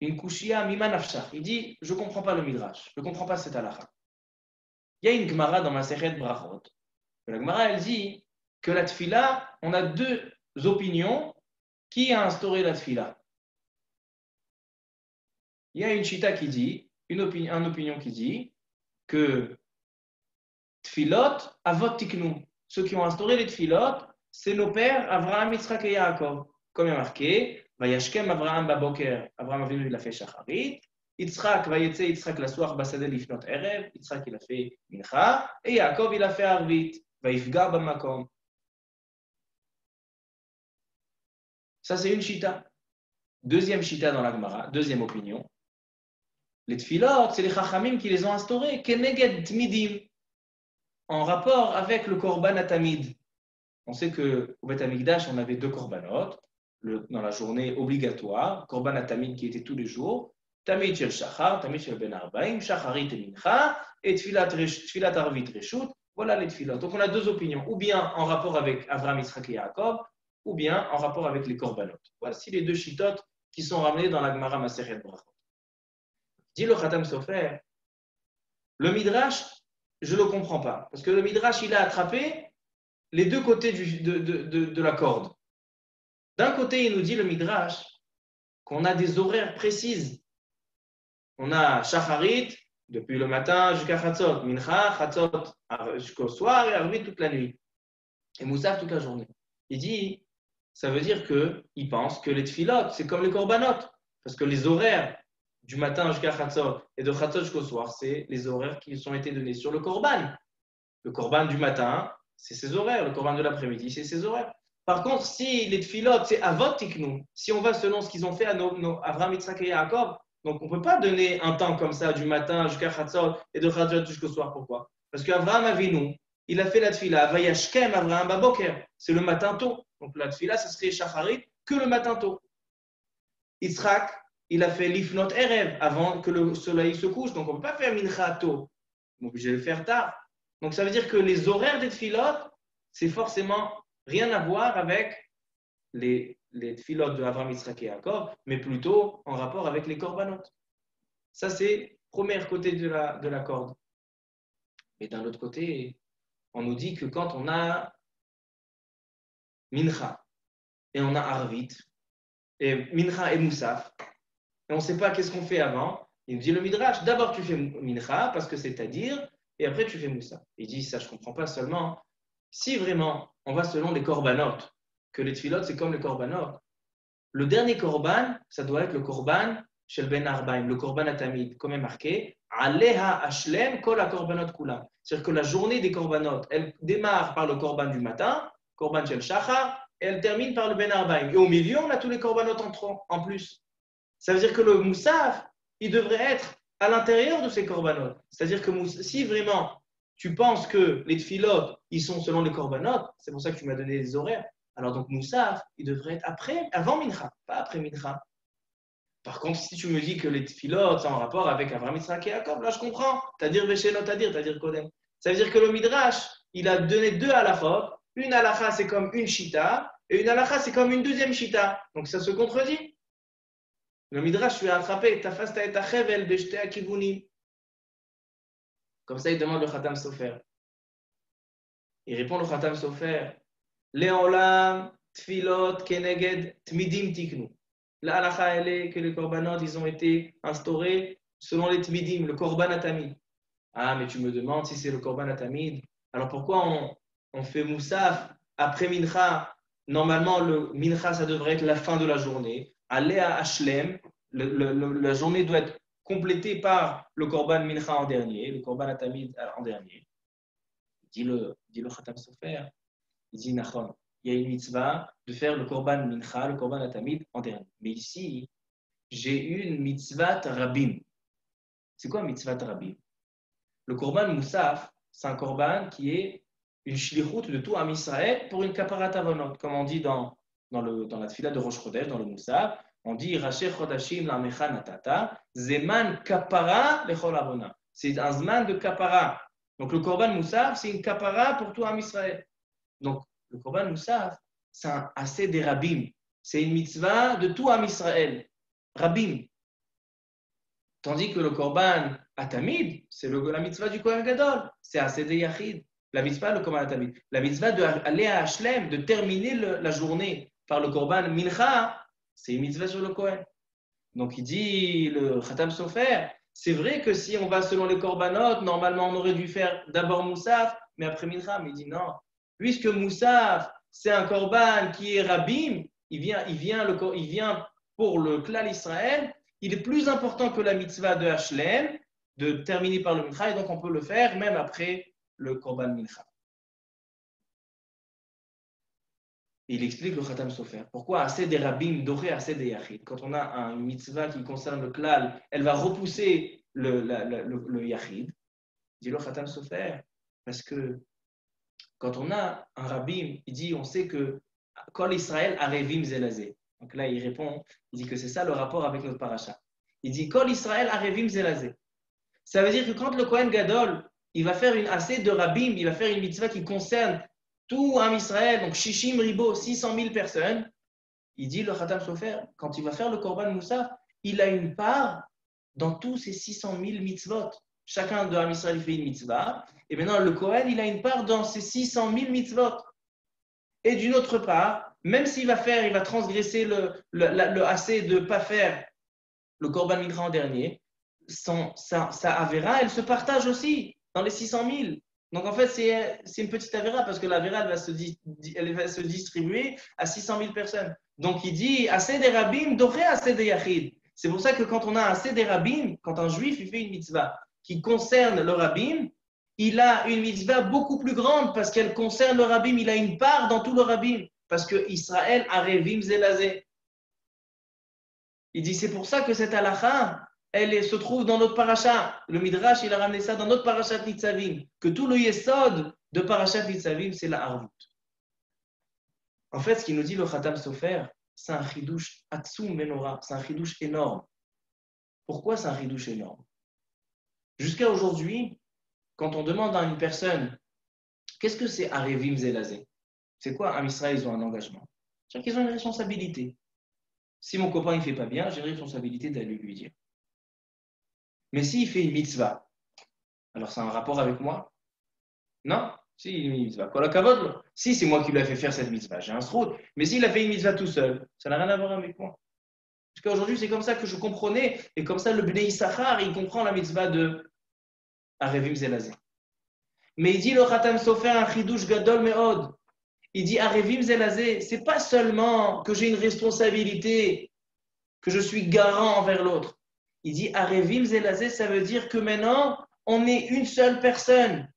Speaker 1: une kushia mima nafshach. Il dit, je ne comprends pas le midrash, je ne comprends pas cette halakha. Il y a une Gemara dans ma Masechet Brachot. La Gemara, elle dit que la tfila, on a deux opinions. Qui a instauré la tfila? Il y a une chita qui dit, une opinion qui dit que tfilot avot tiknu. Ceux qui ont instauré les tfilot, c'est nos pères Avraham, Yitzhak et Yaakov. Comme il y a marqué, Vayashkem Avraham baboker. Avraham Avinu il a fait shacharit. Yitzhak vayetze Yitzhak l'assoir basadeh lifnot erev. Yitzhak il a fait mincha et Yaakov il a fait arvit. Vayifga bamakom. Ça c'est une chita. Deuxième chita dans la Gemara, deuxième opinion. Les tfilot, c'est les chachamim qui les ont instaurés. Keneged tmidim. En rapport avec le korban atamid. On sait qu'au Beth Amikdash, on avait deux korbanot dans la journée obligatoire, korban atamid qui était tous les jours, tamid shel shachar, tamid shel ben arbaim, shacharit et mincha, et tfilat arvit reshut, voilà les tfilot. Donc on a deux opinions, ou bien en rapport avec Avraham, Yitzhak et Yaakov, ou bien en rapport avec les korbanot. Voici les deux shitot qui sont ramenés dans la Gemara Masechet Brachot. Dit le Khatam Sofer, le midrash, je ne le comprends pas, parce que le midrash, il a attrapé les deux côtés de la corde. D'un côté, il nous dit le midrash qu'on a des horaires précises. On a shacharit depuis le matin jusqu'à chatzot, mincha, chatzot jusqu'au soir et arvit toute la nuit. Et moussaf toute la journée. Il dit, ça veut dire qu'il pense que les tfilot, c'est comme les korbanot. Parce que les horaires du matin jusqu'à chatzot et de chatzot jusqu'au soir, c'est les horaires qui ont été donnés sur le korban. Le korban du matin, c'est ses horaires. Le korban de l'après-midi, c'est ses horaires. Par contre, si les tfilot, c'est avot tiknu, si on va selon ce qu'ils ont fait à Avraham, Yitzhak et Yaakov, donc on ne peut pas donner un temps comme ça du matin jusqu'à Chatzot et de Chatzot jusqu'au soir. Pourquoi? Parce qu'Avraham Avinu, il a fait la tfila, Vayashkem Avraham Baboker, c'est le matin tôt. Donc la tfila, ce serait Shacharit que le matin tôt. Yitzhak, il a fait l'ifnot erev avant que le soleil se couche, donc on ne peut pas faire mincha tôt. On est obligé de le faire tard. Donc ça veut dire que les horaires des tfilot, c'est forcément rien à voir avec les tfilot de Avraham, Yitzhak et Yaakov, mais plutôt en rapport avec les korbanot. Ça, c'est le premier côté de la corde. Mais d'un autre côté, on nous dit que quand on a mincha et on a arvit, et mincha et moussaf, et on ne sait pas qu'est-ce qu'on fait avant, il nous dit le midrash, d'abord tu fais mincha, parce que c'est-à-dire, et après tu fais moussaf. Il dit, ça je ne comprends pas seulement. Si vraiment on va selon les korbanot, que les tfilot c'est comme les korbanot, le dernier korban, ça doit être le korban shel ben arbaim, le korban atamid, comme est marqué, aleha ashlem kol korbanot kulam. C'est-à-dire que la journée des korbanot, elle démarre par le korban du matin, korban shel shachar, et elle termine par le ben arbaim. Et au milieu, on a tous les korbanot en plus. Ça veut dire que le moussaf, il devrait être à l'intérieur de ces korbanot. C'est-à-dire que si vraiment tu penses que les tfilot, ils sont selon les korbanot, c'est pour ça que tu m'as donné les horaires. Alors donc moussaf, il devrait être avant mincha, pas après mincha. Par contre, si tu me dis que les tfilot sont en rapport avec Avraham, Yitzhak et Yaakov, là je comprends. T'as-dire veshenot, t'as-dire kodem. Ça veut dire que le midrash, il a donné deux halachot. Une halacha, c'est comme une shita, et une halacha, c'est comme une deuxième shita. Donc ça se contredit. Le midrash lui a attrapé. Tafasta et tachevel beshte akivunim. Comme ça, il demande le Khatam Sofer. Il répond le Khatam Sofer. Le'olam tfilot keneged tmidim tiknu. La halakha, elle est que les korbanot, ils ont été instaurés selon les tmidim, le korban atamid. Ah, mais tu me demandes si c'est le korban atamid. Alors pourquoi on fait moussaf après mincha? Normalement, le mincha, ça devrait être la fin de la journée. Aller à Hashlem, la journée doit être complétée par le korban mincha en dernier, le korban atamid en dernier. dit le Khatam Sofer, il dit Nachon, il y a une mitzvah de faire le Korban Mincha, le Korban Atamid en dernier. Mais ici, j'ai une mitzvah Rabim. C'est quoi mitzvah Rabim? Le Korban Moussaf, c'est un Korban qui est une shlichut de tout Am Israël pour une kaparat avonot, comme on dit dans la tefila de Rosh Chodesh, dans le Moussaf, on dit Raché Chodashim Lamecha Natata, Zeman Kapara Lechol Avona. C'est un zman de kapara. Donc le Korban Moussaf, c'est une kapara pour tout Am Israël. Donc le Korban Moussaf, c'est un assez des Rabim. C'est une mitzvah de tout Am Israël. Rabim. Tandis que le Korban Atamid, c'est la mitzvah du Kohen Gadol. C'est assez des Yachid. La mitzvah, le Korban Atamid. La mitzvah d'aller à Hashlem, de terminer la journée par le Korban Mincha, c'est une mitzvah sur le Kohen. Donc il dit, le Khatam Sofer, c'est vrai que si on va selon les Korbanot, normalement on aurait dû faire d'abord Moussaf, mais après Mincha. Mais il dit non. Puisque Moussaf, c'est un Korban qui est Rabim, il vient pour le Klal Israël, il est plus important que la mitzvah de Hashlem, de terminer par le Mincha, et donc on peut le faire même après le Korban Mincha. Il explique le Khatam Sofer. Pourquoi assez des rabbim doré, assez des yachid? Quand on a une mitzvah qui concerne le klal, elle va repousser le yachid. Dit le Khatam Sofer. Parce que quand on a un rabbim, il dit, on sait que Kol Israël arevim zelazé. Donc là, il répond, il dit que c'est ça le rapport avec notre paracha. Il dit Kol Israël arevim zelazé. Ça veut dire que quand le Kohen Gadol, il va faire une assez de rabbim, il va faire une mitzvah qui concerne tout Am Israël, donc Shishim Ribo, 600 000 personnes, il dit le Khatam Sofer, quand il va faire le Korban Moussaf, il a une part dans tous ces 600 000 mitzvot. Chacun de Am Israël fait une mitzvah, et maintenant le Kohen, il a une part dans ces 600 000 mitzvot. Et d'une autre part, même s'il va transgresser le assez de ne pas faire le Korban Mincha en dernier, sa Avera, elle se partage aussi dans les 600 000. Donc en fait, c'est une petite Avera parce que l'Avera, elle va se distribuer à 600 000 personnes. Donc il dit assez des rabbim, doré assez des yachid. C'est pour ça que quand on a assez des rabbim, quand un juif il fait une mitzvah qui concerne le rabbim, il a une mitzvah beaucoup plus grande parce qu'elle concerne le rabbim. Il a une part dans tout le rabbim parce que Israël a revim zelazé. Il dit c'est pour ça que cette halakha, elle se trouve dans notre paracha. Le Midrash, il a ramené ça dans notre parachat Nitzavim. Que tout le yesod de parachat Nitzavim, c'est la harvout. En fait, ce qu'il nous dit le Khatam Sofer, c'est un chidouche atsum menora, c'est un chidouche énorme. Pourquoi c'est un chidouche énorme? Jusqu'à aujourd'hui, quand on demande à une personne, qu'est-ce que c'est Arevim Zelazé? C'est quoi? Am Israël, ils ont un engagement. C'est-à-dire qu'ils ont une responsabilité. Si mon copain ne fait pas bien, j'ai une responsabilité d'aller lui dire. Mais s'il fait une mitzvah, alors c'est un rapport avec moi? Non, si il fait une mitzvah. Si c'est moi qui lui ai fait faire cette mitzvah, j'ai un sroud. Mais s'il a fait une mitzvah tout seul, ça n'a rien à voir avec moi. Parce qu'aujourd'hui, c'est comme ça que je comprenais, et comme ça le Bnei Issachar, il comprend la mitzvah de Arevim Zelazé. Mais il dit le Khatam Sofer un chidouche gadol meod. Il dit Arevim Zelazé, c'est pas seulement que j'ai une responsabilité, que je suis garant envers l'autre. Il dit Arevim Zelazé, ça veut dire que maintenant, on est une seule personne.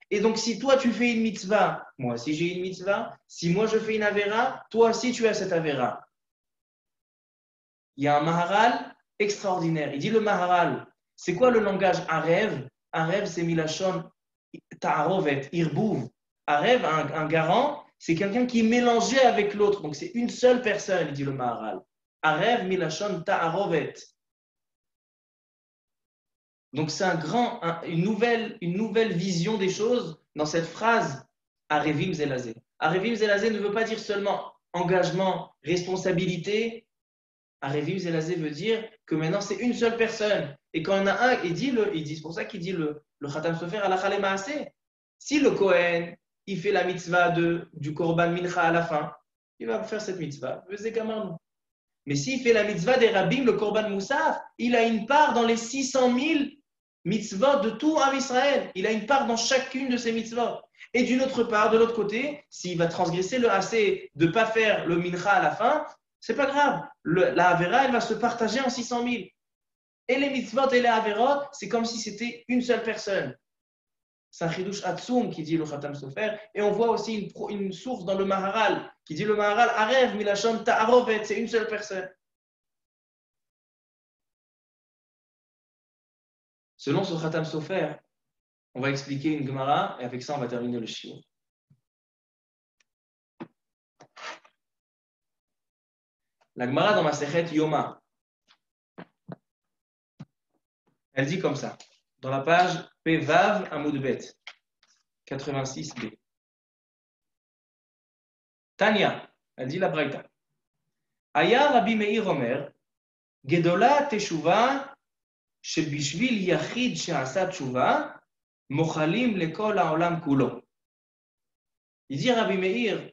Speaker 1: Et donc, si toi, tu fais une mitzvah, moi aussi j'ai une mitzvah, si moi je fais une avera, toi aussi tu as cette avera. Il y a un maharal extraordinaire. Il dit le maharal, c'est quoi le langage Arev? Arev, c'est Milachon Ta'arovet, Irbouv. Arev, un garant, c'est quelqu'un qui est mélangé avec l'autre. Donc, c'est une seule personne, il dit le maharal. Arev, Milachon Ta'arovet. Donc, c'est une nouvelle vision des choses dans cette phrase Arevim Zelazé. Arevim Zelazé ne veut pas dire seulement engagement, responsabilité. Arevim Zelazé veut dire que maintenant c'est une seule personne. Et quand on a un, c'est pour ça qu'il dit le Khatam Sofer à la Chalé Maaseh. Si le Kohen, il fait la mitzvah du Korban Mincha à la fin, il va faire cette mitzvah. Mais s'il fait la mitzvah des rabbim, le Korban Moussaf, il a une part dans les 600 000 mitzvot de tout Am Israël. Il a une part dans chacune de ces mitzvot. Et d'une autre part, de l'autre côté, s'il va transgresser le assez de ne pas faire le mincha à la fin, c'est pas grave. La avera, elle va se partager en 600 000. Et les mitzvot et les averot, c'est comme si c'était une seule personne. C'est un chidouche Atsoum qui dit le Khatam Sofer. Et on voit aussi une source dans le Maharal qui dit le Maharal Arev Milachon Ta'arovet, c'est une seule personne. Selon ce Khatam Sofer, on va expliquer une Gemara et avec ça on va terminer le shiur. La Gemara dans Masechet Yoma, elle dit comme ça, dans la page Pevav Amoudbet, 86b. Tanya, elle dit la Braïta. Aya Rabbi Meir Omer, Gedola Teshuva, Shebishvil Yachid She'asa Teshuva, Mochalim Lekol Haolam Kulo. Il dit Rabbi Meir,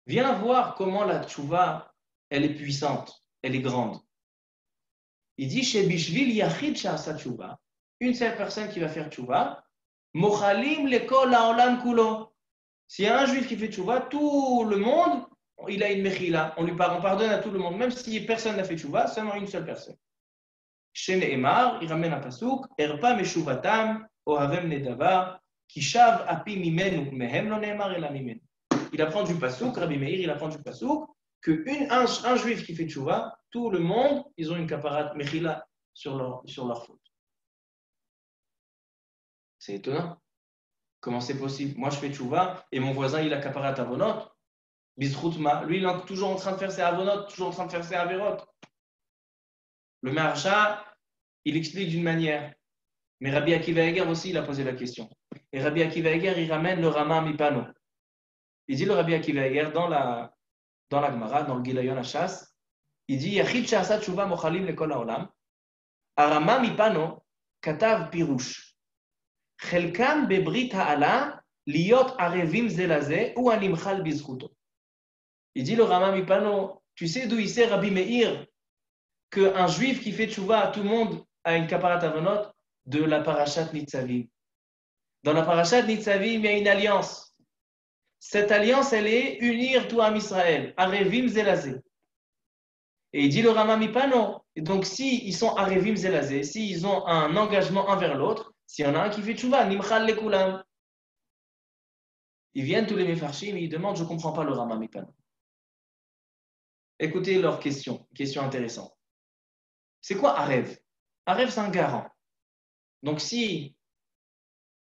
Speaker 1: viens voir comment la Teshuva, elle est puissante, elle est grande. Il dit Shebishvil Yachid She'asa Teshuva, une seule personne qui va faire Teshuva, Mochalim Lekol Haolam Kulo. S'il y a un juif qui fait tchouva, tout le monde, il a une mechila. On pardonne à tout le monde, même si personne n'a fait tchouva, seulement une seule personne. Chez Nehemar, il ramène un pasouk, Erpa meshuvatam, ohavem nedavar, kishav api mimenu, mehem lo Nehemar ela mimenu. Il apprend du pasouk, Rabbi Meir, il apprend du pasouk, qu'un juif qui fait tchouva, tout le monde, ils ont une kaparat mechila sur leur faute. C'est étonnant. Comment c'est possible? Moi, je fais tchouva et mon voisin, il a kaparat avonot. Bizroutma. Lui, il est toujours en train de faire ses avonot, toujours en train de faire ses averot. Le Maharsha, il explique d'une manière. Mais Rabbi Akiva Eger aussi, il a posé la question. Et Rabbi Akiva Eger, il ramène le Rama Mipano. Il dit le Rabbi Akiva Eger dans la Gemara, dans le Gilayon Hashas, il dit Yachid Sha'asa tchouva mochalim lekol haolam. Arama Mipano katav pirush. Chelkam bebrit ha'ala liot arevim zelazeh ou animchal bizchuto. Il dit le Rama Mipano, tu sais d'où il sait Rabbi Meir qu'un juif qui fait tchouva à tout le monde a une kaparat avonot de la parashat Nitzavim. Dans la parashat Nitzavim, il y a une alliance. Cette alliance, elle est unir tout Am Israël. Arevim zelazeh. Et il dit le Rama Mipano, donc si ils sont arevim zelazeh, si ils ont un engagement un vers l'autre, s'il y en a un qui fait tchouva, nimchal lekulam. Ils viennent tous les mefarshim et ils demandent, je ne comprends pas le Rama Mipano. Écoutez leur question intéressante. C'est quoi Arev? Arev, c'est un garant. Donc si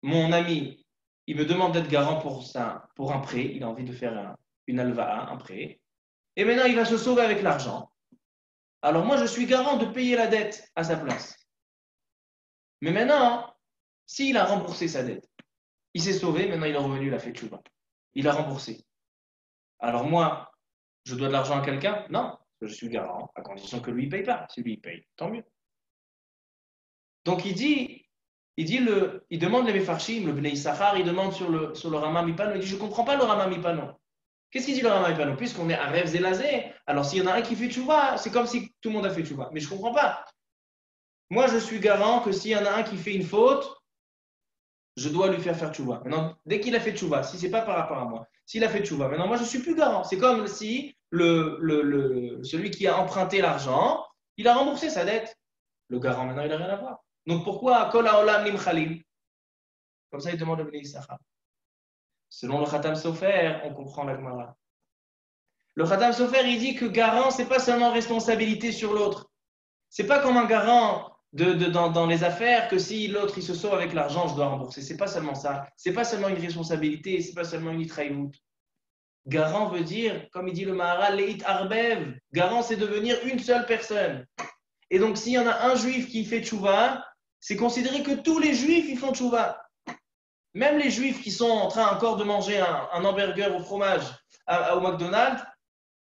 Speaker 1: mon ami, il me demande d'être garant pour un prêt, il a envie de faire une alva'a, un prêt, et maintenant il va se sauver avec l'argent. Alors moi, je suis garant de payer la dette à sa place. Mais maintenant, s'il a remboursé sa dette, il s'est sauvé, maintenant il est revenu, il a fait tchouva. Il a remboursé. Alors moi, je dois de l'argent à quelqu'un? Non, je suis garant, à condition que lui ne paye pas. Si lui il paye, tant mieux. Donc il demande les Mefarshim, le Bnei Issachar, il demande sur le Rama Mipano, il dit je ne comprends pas le Rama Mipano. Qu'est-ce qu'il dit le Rama Mipano? Puisqu'on est à Rev Zelazé, alors s'il y en a un qui fait tchouva, c'est comme si tout le monde a fait tchouva. Mais je ne comprends pas. Moi, je suis garant que s'il y en a un qui fait une faute, je dois lui faire tchouva. Maintenant, dès qu'il a fait tchouva, si ce n'est pas par rapport à moi, s'il a fait tchouva, maintenant moi je ne suis plus garant. C'est comme si celui qui a emprunté l'argent, il a remboursé sa dette. Le garant, maintenant, il n'a rien à voir. Donc pourquoi Kol haolam nimchalim? Comme ça, il demande le Bnei Issachar. Selon le Khatam Sofer, on comprend la Gemara. Le Khatam Sofer, il dit que garant, ce n'est pas seulement responsabilité sur l'autre. Ce n'est pas comme un garant dans les affaires que si l'autre il se sauve avec l'argent, je dois rembourser. Ce n'est pas seulement ça. Ce n'est pas seulement une responsabilité, ce n'est pas seulement une itraïvout. Garant veut dire, comme il dit le Maharal, leit arbev. Garant, c'est devenir une seule personne. Et donc, s'il y en a un juif qui fait tchouva, c'est considéré que tous les juifs ils font tchouva. Même les juifs qui sont en train encore de manger un hamburger au fromage au McDonald's,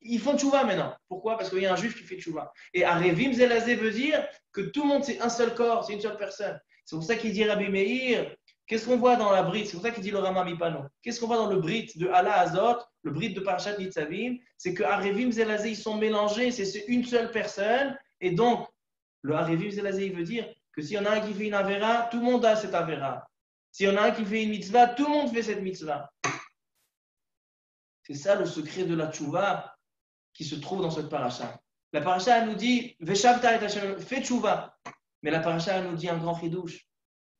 Speaker 1: ils font tchouva maintenant. Pourquoi? Parce qu'il y a un juif qui fait tchouva. Et Arevim Zelazé veut dire que tout le monde c'est un seul corps, c'est une seule personne. C'est pour ça qu'il dit Rabbi Meir. Qu'est-ce qu'on voit dans la Brit? C'est pour ça qu'il dit le Rama Mipano. Qu'est-ce qu'on voit dans le Brit de Allah Azot, le Brit de Parashat Nitzavim? C'est que Arevim Zelazé, ils sont mélangés, c'est une seule personne. Et donc, le Arevim Zelazé, il veut dire que s'il y en a un qui fait une Avera, tout le monde a cette Avera. S'il y en a un qui fait une mitzvah, tout le monde fait cette mitzvah. C'est ça le secret de la tchouva qui se trouve dans cette paracha. La paracha nous dit Veshavta et Hashem, fais tchouva. Mais la paracha nous dit un grand chidouche.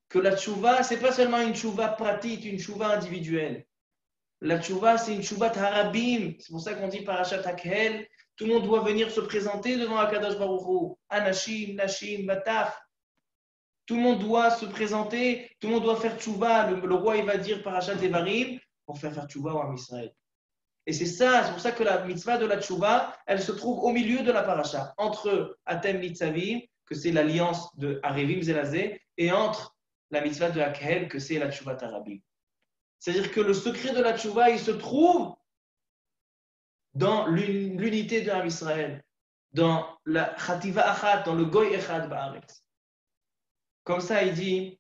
Speaker 1: que la tchouva, ce n'est pas seulement une tchouva pratique, une tchouva individuelle. La tchouva, c'est une tchouva harabim. C'est pour ça qu'on dit parashat Hakhel. Tout le monde doit venir se présenter devant Akadosh Baruch Hu. Anashim, Nashim, Bataf. Tout le monde doit se présenter, tout le monde doit faire tchouva. Le roi, il va dire parashat Devarim pour faire tchouva au Am Israël. Et c'est pour ça que la mitzvah de la tchouva, elle se trouve au milieu de la parasha, entre Atem Nitzavim, que c'est l'alliance de Arevim Zelazé, et entre la mitzvah de Hakhel, que c'est la tchouva Tarabim. C'est-à-dire que le secret de la tchouva, il se trouve dans l'unité de Am Israël, dans la Chativa Achat, dans le Goy Echad Ba'aretz. Comme ça, il dit,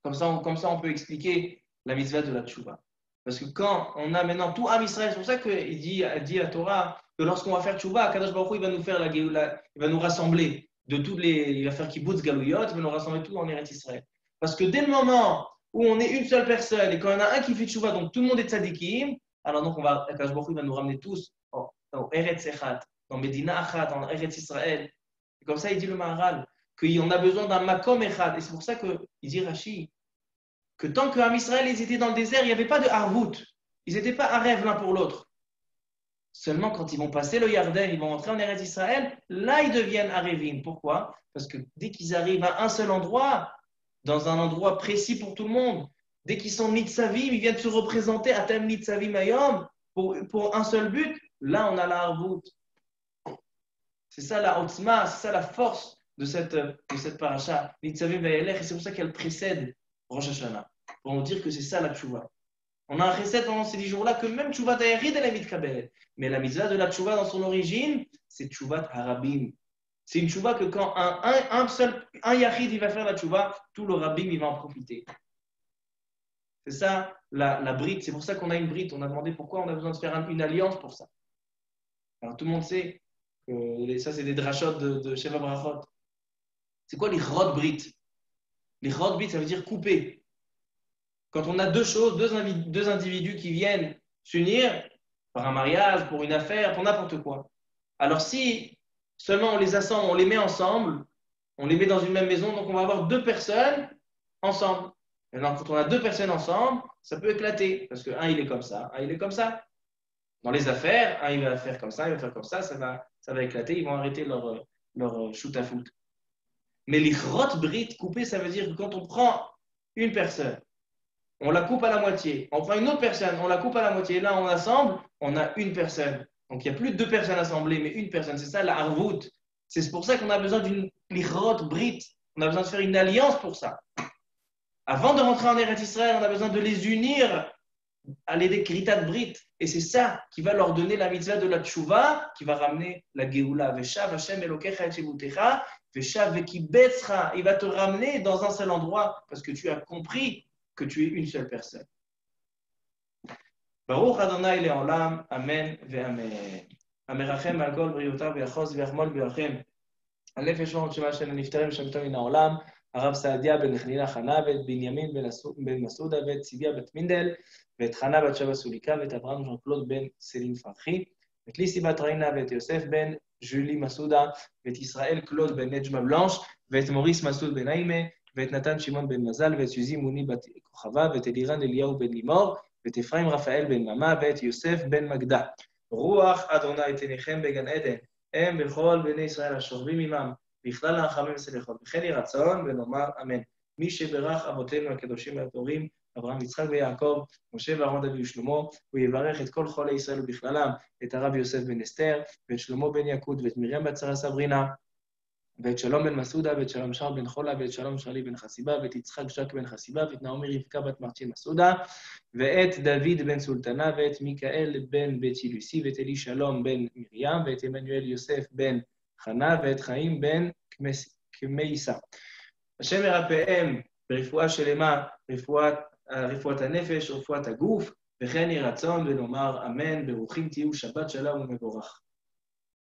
Speaker 1: comme ça, on peut expliquer la mitzvah de la tchouva. Parce que quand on a maintenant tout Am Israël, c'est pour ça qu'il dit à Torah que lorsqu'on va faire tchouva, Kadosh Baruch Hu, il va nous faire il va nous rassembler de il va faire kibbutz galouyot, il va nous rassembler tout en Eretz Israël. Parce que dès le moment où on est une seule personne et qu'on en a un qui fait tchouva, donc tout le monde est tzadikim, alors donc Kadosh Baruch Hu va nous ramener tous dans Eretz Echad, dans Medina Achat, dans Eretz Israël. Et comme ça, il dit le Maharal qu'on a besoin d'un makom echad. Et c'est pour ça qu'il dit Rashi que tant qu'Am Israël ils étaient dans le désert, il n'y avait pas de harvout. Ils n'étaient pas à rêve l'un pour l'autre. Seulement quand ils vont passer le Yarden, ils vont entrer en Eretz Israël, là ils deviennent Arevim. Pourquoi? Parce que dès qu'ils arrivent à un seul endroit, dans un endroit précis pour tout le monde, dès qu'ils sont Nitzavim, ils viennent se représenter à Tem Nitzavim Ayom pour un seul but, là on a la harvout. C'est ça la otzma, c'est ça la force de cette paracha, Nitzavim Vayelech, et c'est pour ça qu'elle précède Rosh Hashanah, pour nous dire que c'est ça la tchouva. On a un recette pendant ces 10 jours-là que même tchouva d'ayarid, elle est mitkabel. Mais la mitzvah de la tchouva dans son origine, c'est tchouva harabim. C'est une tchouva que quand un yachid il va faire la tchouva, tout le rabim il va en profiter. C'est ça la brite, c'est pour ça qu'on a une brite. On a demandé pourquoi on a besoin de faire une alliance pour ça. Alors tout le monde sait que ça c'est des drachot de Sheva Brachot. C'est quoi les rod brit? Les rod brit, ça veut dire couper. Quand on a deux choses, deux individus qui viennent s'unir par un mariage, pour une affaire, pour n'importe quoi. Alors si seulement on les assemble, on les met ensemble, on les met dans une même maison, donc on va avoir deux personnes ensemble. Maintenant, quand on a deux personnes ensemble, ça peut éclater, parce qu'un il est comme ça, un il est comme ça. Dans les affaires, un il va faire comme ça, il va faire comme ça va éclater, ils vont arrêter leur shoot à foot. Mais les rot brit, couper, ça veut dire que quand on prend une personne, on la coupe à la moitié, on prend une autre personne, on la coupe à la moitié, et là on assemble, on a une personne. Donc il n'y a plus de deux personnes assemblées, mais une personne, c'est ça la harvout. C'est pour ça qu'on a besoin d'une rot brit, on a besoin de faire une alliance pour ça. Avant de rentrer en Eretz Israël, on a besoin de les unir à l'aider Kritat Brit. Et c'est ça qui va leur donner la mitzvah de la tchouva, qui va ramener la Géoula. Veshav Hashem Elokecha et Shevutecha, Veshav Vekibetzcha. Il va te ramener dans un seul endroit parce que tu as compris que tu es une seule personne. Baruch Adonai Le'olam, Amen ve'Amen. Amerachem al kol briyotav ve'achos ve'achmol ve'achem. Alef yeshmor tshema shel niftarim shamtom min ha'olam. הרב סעדיה בן חנינה חנה ואת בנימין בן מסעודה ואת ציביה בת מינדל ואת חנה בת שבע סוליקה ואת אברהם ז'אן קלוד בן סלין פרחי ואת ליסי בת ריינה ואת יוסף בן ז'ולי מסעודה ואת ישראל קלוד בן נג'מה בלנש ואת מוריס מסעוד בן נעימה ואת נתן שמעון בן מזל ואת סוזי מוני בת כוכבה ואת אלירן אליהו בן לימור ואת אפרים רפאל בן ממה ואת יוסף בן מגדה. רוח אדוני תניחם בגן עדן הם בכל בני ישראל השוכבים עמם בכלל הרחמים וסליחות, וכן יהי רצון ונאמר אמן. מי שברך אבותינו הקדושים והטהורים, אברהם, יצחק ויעקב, משה ואהרון דוד ושלמה, הוא יברך את כל חולי ישראל ובכללם, את הרב יוסף בן אסתר, ואת שלמה בן יקוד, ואת מרים בת שרה סברינה, ואת שלום בן מסעודה, ואת שלום שר בן חולה, ואת שלום שרלי בן חסיבה, ואת יצחק שק בן חסיבה, ואת נעמי רבקה בת מרצ'י מסעודה, ואת דוד בן סולטנה, ואת מיכאל בן בית ילוסי, ואת אלי שלום בן מרים, ואת עמנואל יוסף בן חנה ואת חיים בן כמייסה. השם ירפאם ברפואה שלמה, רפואת הנפש, רפואת הגוף, וכן יהי רצון ונאמר אמן, ברוכים תהיו, שבת שלום ומבורך.